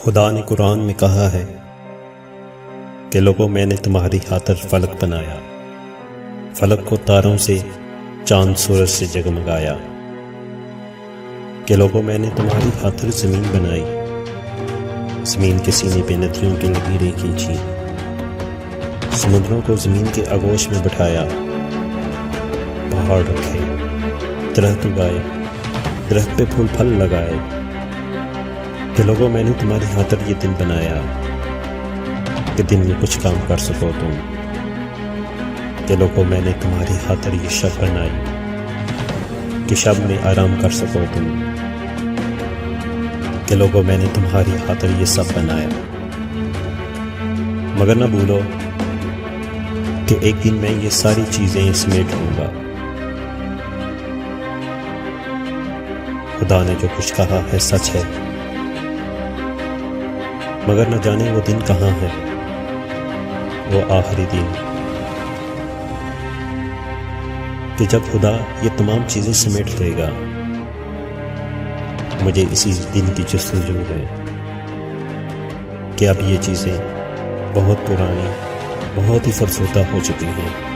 खुदा ने कुरान में कहा है कि लोगों मैंने तुम्हारी खातिर फलक बनाया, फलक को तारों से चांद सूरज से जगमगाया। कि लोगों मैंने तुम्हारी खातिर ज़मीन बनाई, ज़मीन के सीने पे नदियों की लकीरें खींची, समुद्रों को ज़मीन के आगोश में बिठाया, पहाड़ रखे, दरख्त उगाए, दरख्त पे फूल फल लगाए। कि लोगों मैंने तुम्हारी खातिर ये दिन बनाया कि दिन में कुछ काम कर सको तुम। कि लोगों मैंने तुम्हारी खातिर ये शब बनाई कि शब में आराम कर सको तुम। कि लोगों मैंने तुम्हारी खातिर ये सब बनाया, मगर ना भूलो कि एक दिन मैं ये सारी चीज़ें समेट लूँगा। खुदा ने जो कुछ कहा है सच है, मगर न जाने वो दिन कहाँ है, वो आखिरी दिन कि जब खुदा ये तमाम चीज़ें समेट लेगा। मुझे इसी दिन की जस्तजू है कि अब ये चीज़ें बहुत पुरानी, बहुत ही फरसुदा हो चुकी हैं।